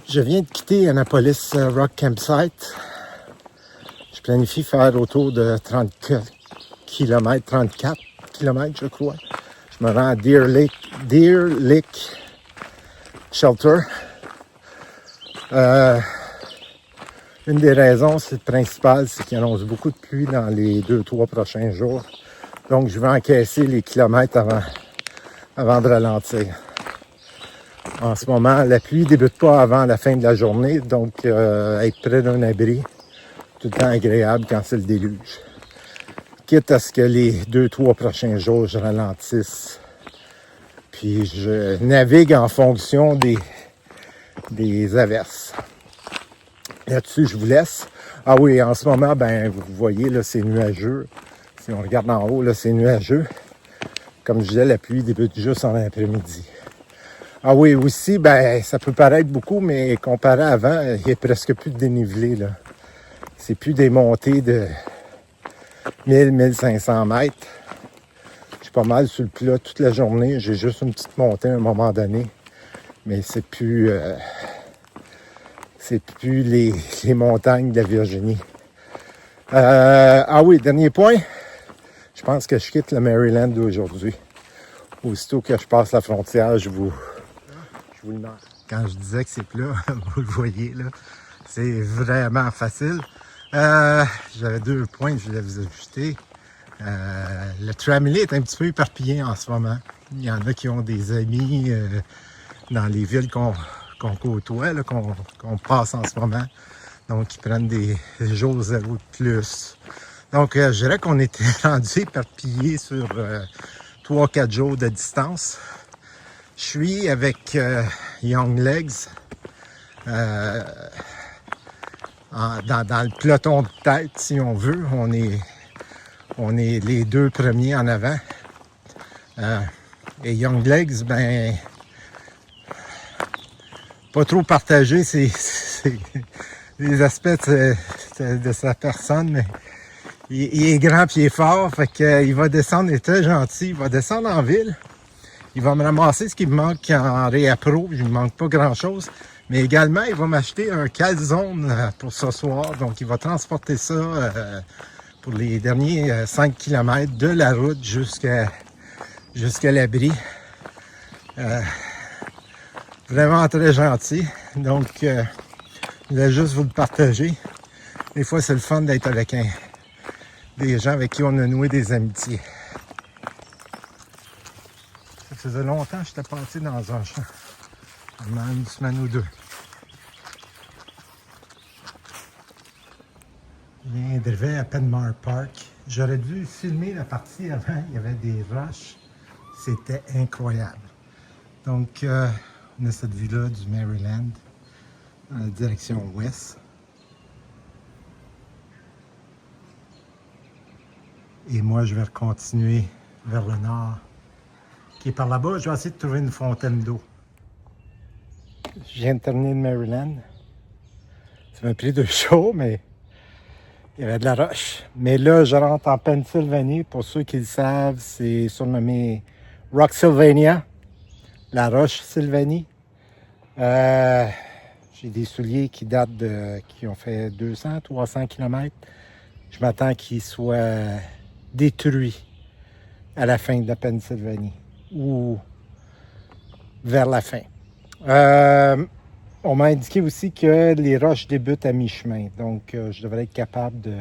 Je viens de quitter Annapolis Rock Campsite. Je planifie faire autour de 30 km, 34 km je crois. Je me rends à Deer Lake Shelter. Une des raisons principales, c'est qu'il annonce beaucoup de pluie dans les 2-3 prochains jours. Donc je vais encaisser les kilomètres avant de ralentir. En ce moment, la pluie ne débute pas avant la fin de la journée, donc être près d'un abri, tout le temps agréable quand c'est le déluge. Quitte à ce que les 2-3 prochains jours, je ralentisse. Puis je navigue en fonction des averses. Là-dessus, je vous laisse. Ah oui, en ce moment, ben vous voyez, là, c'est nuageux. Si on regarde en haut, là, c'est nuageux. Comme je disais, la pluie débute juste en après-midi. Ah oui, aussi, ben ça peut paraître beaucoup, mais comparé à avant, il n'y a presque plus de dénivelé, là. C'est plus des montées de 1000-1500 mètres. Je suis pas mal sur le plat toute la journée. J'ai juste une petite montée à un moment donné. Mais c'est plus les montagnes de la Virginie. Ah oui, dernier point. Je pense que je quitte le Maryland aujourd'hui. Aussitôt que je passe la frontière, je vous le demande. Quand je disais que c'est plat, vous le voyez là, c'est vraiment facile. J'avais 2 points que je voulais vous ajouter. Le tramway est un petit peu éparpillé en ce moment. Il y en a qui ont des amis dans les villes qu'on côtoie, là, qu'on passe en ce moment. Donc, ils prennent des jours 0 de plus. Donc, je dirais qu'on était rendu éparpillé sur 3-4 jours de distance. Je suis avec Young Legs dans le peloton de tête, si on veut. On est les 2 premiers en avant. Et Young Legs, ben, pas trop partagé les aspects de sa personne, mais il est grand et il est fort, fait qu'il va descendre, il est très gentil, il va descendre en ville. Il va me ramasser ce qui me manque en réappro, il ne me manque pas grand-chose. Mais également, il va m'acheter un calzone pour ce soir. Donc, il va transporter ça pour les derniers 5 km de la route jusqu'à l'abri. Vraiment très gentil. Donc, je voulais juste vous le partager. Des fois, c'est le fun d'être avec des gens avec qui on a noué des amitiés. Ça faisait longtemps que j'étais parti dans un champ. Pendant une semaine ou 2. Je viens d'arriver à Penmar Park. J'aurais dû filmer la partie avant. Il y avait des roches. C'était incroyable. Donc, on a cette vue-là du Maryland dans la direction ouest. Et moi, je vais continuer vers le nord, qui est par là-bas. Je vais essayer de trouver une fontaine d'eau. Je viens de terminer le Maryland. Ça m'a pris 2 jours, mais il y avait de la roche. Mais là, je rentre en Pennsylvanie. Pour ceux qui le savent, c'est surnommé Rocksylvania, la roche Sylvanie. J'ai des souliers qui datent qui ont fait 200-300 km. Je m'attends qu'ils soient détruits à la fin de la Pennsylvanie ou vers la fin. On m'a indiqué aussi que les roches débutent à mi-chemin, donc je devrais être capable de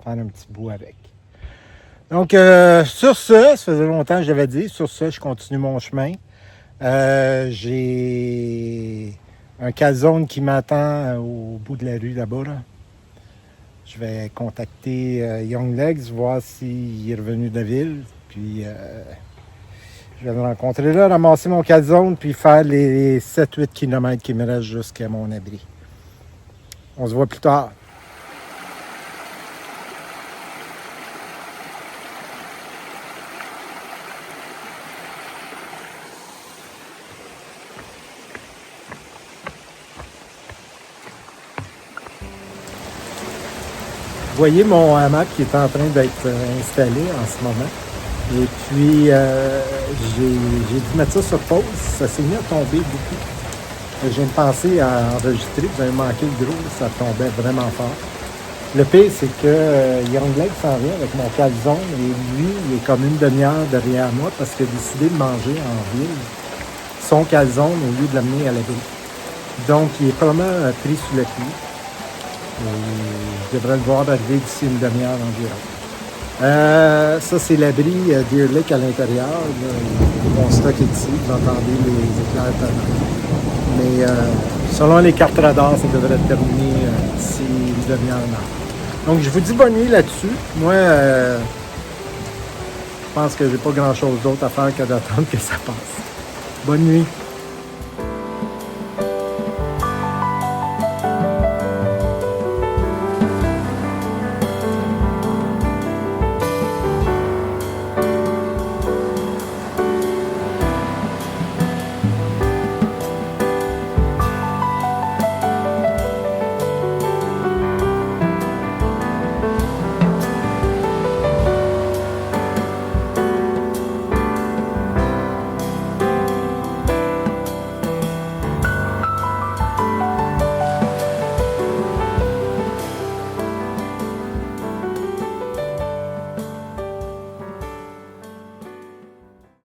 faire un petit bout avec. Donc, sur ça faisait longtemps que j'avais dit, sur ça, je continue mon chemin. J'ai un calzone qui m'attend au bout de la rue là-bas. Là. Je vais contacter Young Legs, voir s'il est revenu de la ville, puis je vais me rencontrer là, ramasser mon calzone, puis faire les 7-8 km qui me restent jusqu'à mon abri. On se voit plus tard. Vous voyez mon hamac qui est en train d'être installé en ce moment. Et puis, j'ai dû mettre ça sur pause. Ça s'est mis à tomber beaucoup. J'ai une pensée à enregistrer, vous avez manqué le gros, ça tombait vraiment fort. Le pire, c'est que Young Lake s'en vient avec mon calzone et lui, il est comme une demi-heure derrière moi parce qu'il a décidé de manger en ville son calzone au lieu de l'amener à la ville. Donc, il est probablement pris sous le pied. Je devrais le voir arriver d'ici une demi-heure environ. Ça, c'est l'abri Deer Lake à l'intérieur. Mon stock est ici. Vous entendez les éclairs tonnants. Mais selon les cartes radar, ça devrait terminer d'ici une demi-heure. Donc, je vous dis bonne nuit là-dessus. Moi, je pense que j'ai pas grand-chose d'autre à faire que d'attendre que ça passe. Bonne nuit.